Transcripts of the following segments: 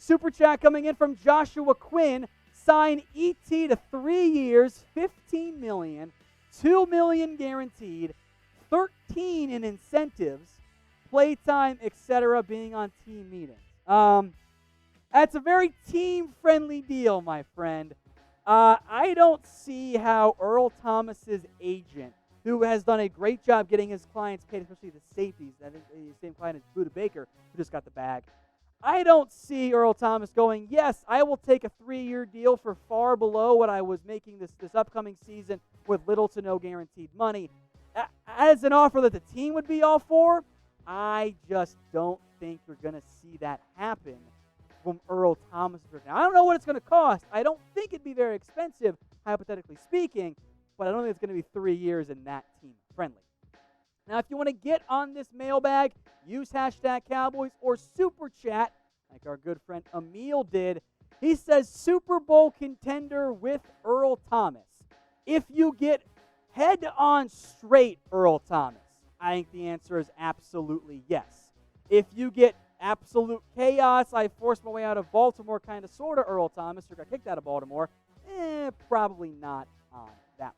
super chat coming in from Joshua Quinn. Sign ET to 3 years, $15 million, $2 million guaranteed, 13 in incentives, playtime, etc., being on team meetings. That's a very team-friendly deal, my friend. I don't see how Earl Thomas's agent, who has done a great job getting his clients paid, especially the safeties. I think the same client as Buda Baker, who just got the bag. I don't see Earl Thomas going, yes, I will take a 3-year deal for far below what I was making this upcoming season with little to no guaranteed money. As an offer that the team would be all for, I just don't think you're going to see that happen from Earl Thomas. Now, I don't know what it's going to cost. I don't think it'd be very expensive, hypothetically speaking, but I don't think it's going to be 3 years and that team friendly. Now, if you want to get on this mailbag, use hashtag Cowboys or Super Chat, like our good friend Emil did. He says Super Bowl contender with Earl Thomas. If you get head-on straight Earl Thomas, I think the answer is absolutely yes. If you get absolute chaos, I forced my way out of Baltimore kind of sort of Earl Thomas, or got kicked out of Baltimore, probably not on that one.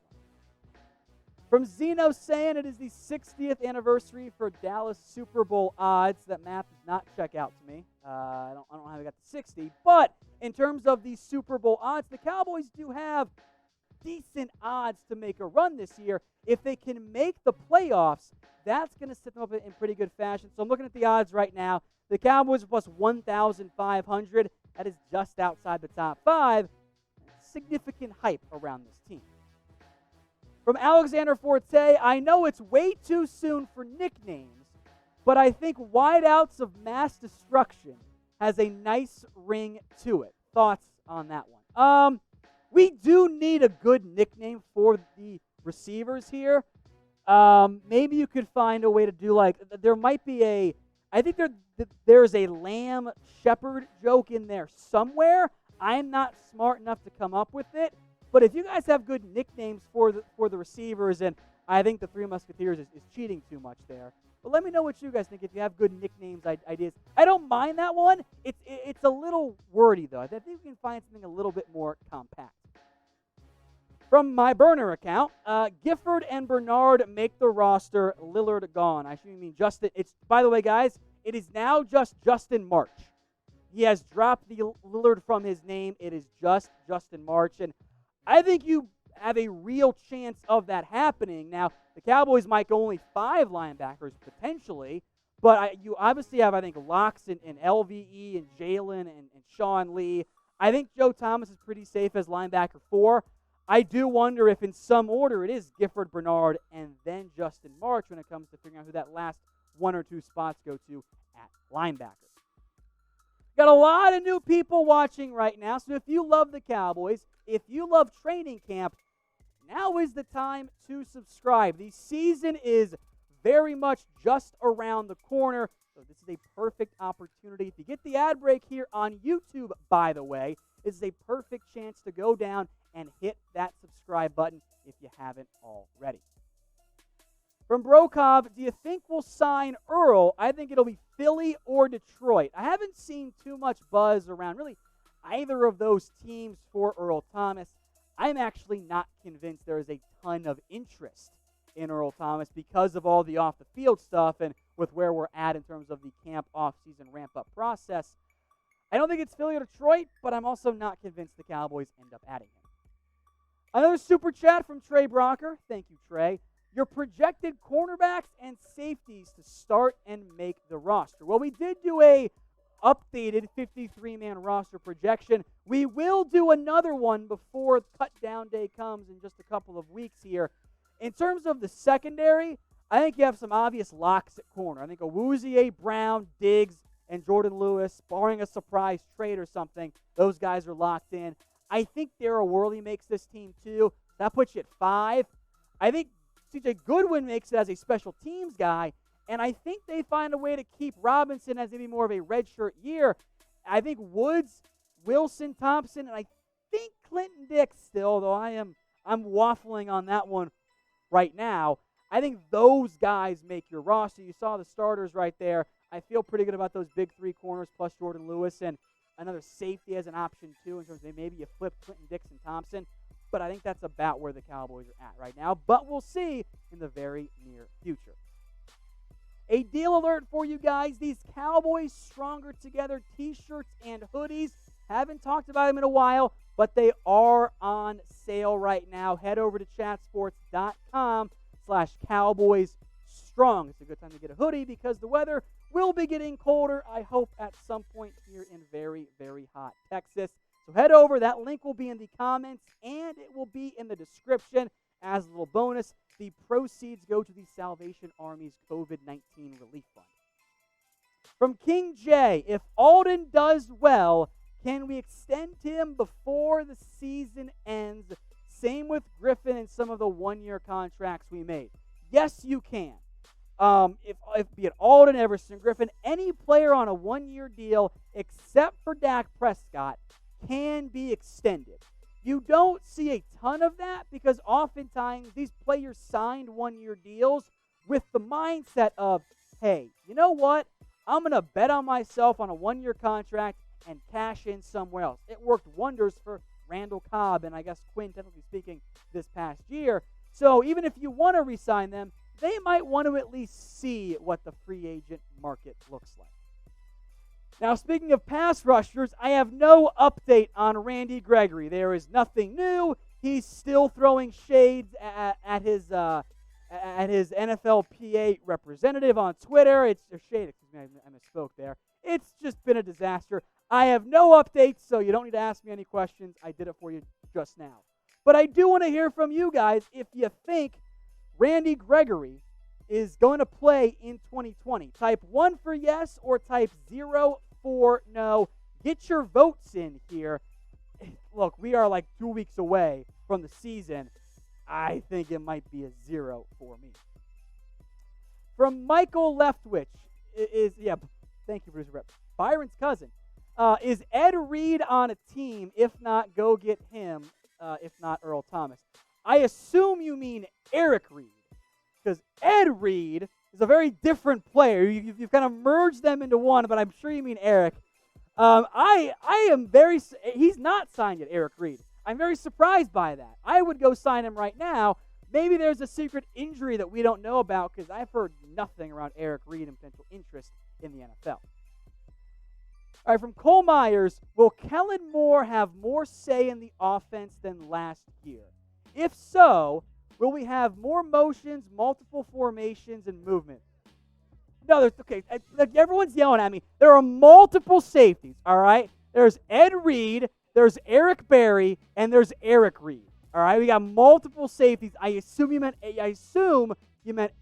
From Zeno saying it is the 60th anniversary for Dallas Super Bowl odds. That math does not check out to me. I don't know how we got to 60. But in terms of the Super Bowl odds, the Cowboys do have decent odds to make a run this year. If they can make the playoffs, that's going to set them up in pretty good fashion. So I'm looking at the odds right now. The Cowboys are plus 1,500. That is just outside the top 5. Significant hype around this team. From Alexander Forte, I know it's way too soon for nicknames, but I think Wideouts of Mass Destruction has a nice ring to it. Thoughts on that one? We do need a good nickname for the receivers here. Maybe you could find a way to do there might be I think there's a Lamb Shepherd joke in there somewhere. I'm not smart enough to come up with it. But if you guys have good nicknames for the receivers, and I think the Three Musketeers is cheating too much there. But let me know what you guys think if you have good nicknames ideas. I don't mind that one. It's a little wordy, though. I think we can find something a little bit more compact. From my burner account, Gifford and Bernard make the roster. Lillard gone. I should mean Justin. By the way, guys, it is now just Justin March. He has dropped the Lillard from his name. It is just Justin March, and I think you have a real chance of that happening. Now, the Cowboys might go only 5 linebackers potentially, but you obviously have, I think, Locks and LVE and Jalen and Sean Lee. I think Joe Thomas is pretty safe as linebacker 4. I do wonder if in some order it is Gifford, Bernard, and then Justin March when it comes to figuring out who that last 1 or 2 spots go to at linebacker. Got a lot of new people watching right now, so if you love the Cowboys, if you love training camp, now is the time to subscribe. The season is very much just around the corner, so this is a perfect opportunity. If you get the ad break here on YouTube, by the way, this is a perfect chance to go down and hit that subscribe button if you haven't already. From Brokov, do you think we'll sign Earl? I think it'll be Philly or Detroit. I haven't seen too much buzz around really either of those teams for Earl Thomas. I'm actually not convinced there is a ton of interest in Earl Thomas because of all the off-the-field stuff and with where we're at in terms of the camp off-season ramp-up process. I don't think it's Philly or Detroit, but I'm also not convinced the Cowboys end up adding him. Another super chat from Trey Brocker. Thank you, Trey. Your projected cornerbacks and safeties to start and make the roster. Well, we did do a updated 53-man roster projection. We will do another one before cut-down day comes in just a couple of weeks here. In terms of the secondary, I think you have some obvious locks at corner. I think Awuzie, Brown, Diggs, and Jordan Lewis, barring a surprise trade or something, those guys are locked in. I think Darryl Worley makes this team too. That puts you at 5. I think C.J. Goodwin makes it as a special teams guy, and I think they find a way to keep Robinson as maybe more of a redshirt year. I think Woods, Wilson, Thompson, and I think Clinton Dix still, though I'm waffling on that one right now. I think those guys make your roster. You saw the starters right there. I feel pretty good about those big 3 corners plus Jordan Lewis, and another safety as an option too, in terms of maybe you flip Clinton Dixon Thompson. But I think that's about where the Cowboys are at right now. But we'll see in the very near future. A deal alert for you guys. These Cowboys Stronger Together t-shirts and hoodies. Haven't talked about them in a while, but they are on sale right now. Head over to chatsports.com/CowboysStrong. It's a good time to get a hoodie because the weather will be getting colder, I hope, at some point here in very, very hot Texas. So head over. That link will be in the comments, and it will be in the description. As a little bonus, the proceeds go to the Salvation Army's COVID-19 Relief Fund. From King J, if Aldon does well, can we extend him before the season ends? Same with Griffen and some of the one-year contracts we made. Yes, you can. If be it Aldon, Everson, Griffen, any player on a one-year deal except for Dak Prescott can be extended. You don't see a ton of that because oftentimes these players signed one-year deals with the mindset of, hey, you know what? I'm going to bet on myself on a one-year contract and cash in somewhere else. It worked wonders for Randall Cobb and I guess Quinn, technically speaking, this past year. So even if you want to re-sign them, they might want to at least see what the free agent market looks like. Now, speaking of pass rushers, I have no update on Randy Gregory. There is nothing new. He's still throwing shades at his NFLPA representative on Twitter. It's a shade. Excuse me, I misspoke there. It's just been a disaster. I have no updates, so you don't need to ask me any questions. I did it for you just now. But I do want to hear from you guys if you think Randy Gregory is going to play in 2020. Type 1 for yes or type 0 for no. Get your votes in here. Look, we are like 2 weeks away from the season. I think it might be a 0 for me. From Michael Leftwich thank you, producer Rep. Byron's cousin. Is Ed Reid on a team? If not, go get him. If not, Earl Thomas. I assume you mean Eric Reid, because Ed Reid is a very different player. You've kind of merged them into one, but I'm sure you mean Eric. He's not signed yet, Eric Reid. I'm very surprised by that. I would go sign him right now. Maybe there's a secret injury that we don't know about because I've heard nothing around Eric Reid and potential interest in the NFL. All right, from Cole Myers, will Kellen Moore have more say in the offense than last year? If so, will we have more motions, multiple formations, and movement? No, okay. Everyone's yelling at me. There are multiple safeties, all right? There's Ed Reid, there's Eric Berry, and there's Eric Reid. All right, we got multiple safeties. I assume you meant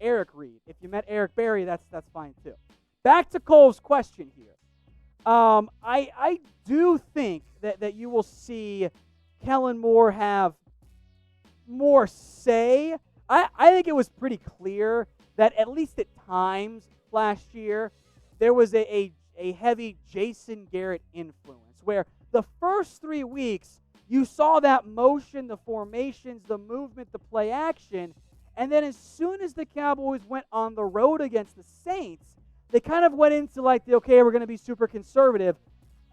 Eric Reid. If you meant Eric Berry, that's fine too. Back to Cole's question here. I do think that you will see Kellen Moore have more say. I think it was pretty clear that at least at times last year there was a heavy Jason Garrett influence where the first 3 weeks you saw that motion, the formations, the movement, the play action, and then as soon as the Cowboys went on the road against the Saints, they kind of went into like, okay, we're going to be super conservative.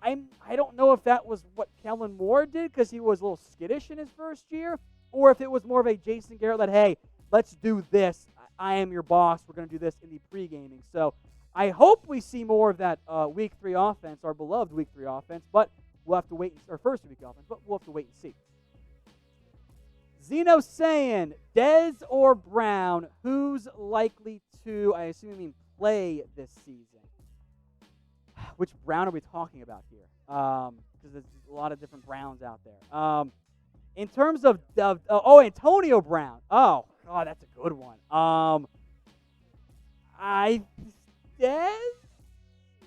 I don't know if that was what Kellen Moore did because he was a little skittish in his first year, or if it was more of a Jason Garrett that, hey, let's do this. I am your boss. We're going to do this in the pre-gaming. So I hope we see more of that Week 3 offense, our beloved Week 3 offense, but we'll have to wait, or first week offense, but we'll have to wait and see. Zeno saying, Dez or Brown, who's likely to, I assume you mean play this season? Which Brown are we talking about here? Because there's a lot of different Browns out there. In terms of Antonio Brown. Oh, God, that's a good one. Dez?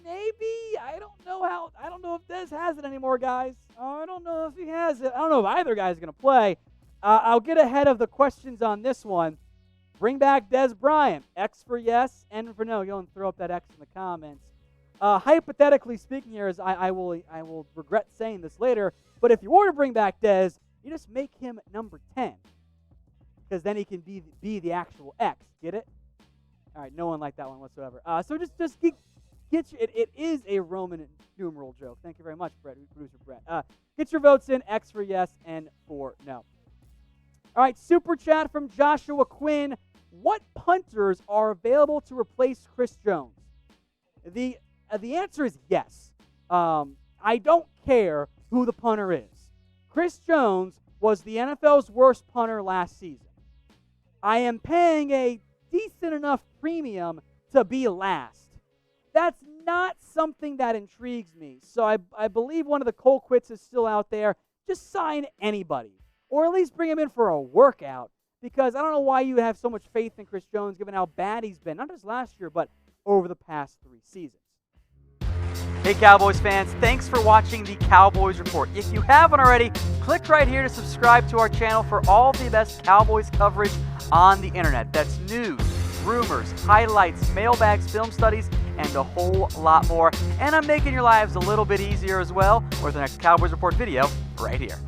Maybe. I don't know if Dez has it anymore, guys. I don't know if he has it. I don't know if either guy is going to play. I'll get ahead of the questions on this one. Bring back Dez Bryant. X for yes, N for no. You'll throw up that X in the comments. Hypothetically speaking here, as I will regret saying this later, but if you were to bring back Dez, you just make him number 10. Because then he can be the actual X. Get it? All right, no one liked that one whatsoever. So just It is a Roman numeral joke. Thank you very much, producer Brett. Get your votes in. X for yes and for no. All right, super chat from Joshua Quinn. What punters are available to replace Chris Jones? The answer is yes. I don't care who the punter is. Chris Jones was the NFL's worst punter last season. I am paying a decent enough premium to be last. That's not something that intrigues me. So I believe one of the cold quits is still out there. Just sign anybody, or at least bring him in for a workout, because I don't know why you have so much faith in Chris Jones given how bad he's been, not just last year, but over the past 3 seasons. Hey Cowboys fans, thanks for watching the Cowboys Report. If you haven't already, click right here to subscribe to our channel for all the best Cowboys coverage on the internet. That's news, rumors, highlights, mailbags, film studies, and a whole lot more. And I'm making your lives a little bit easier as well with the next Cowboys Report video right here.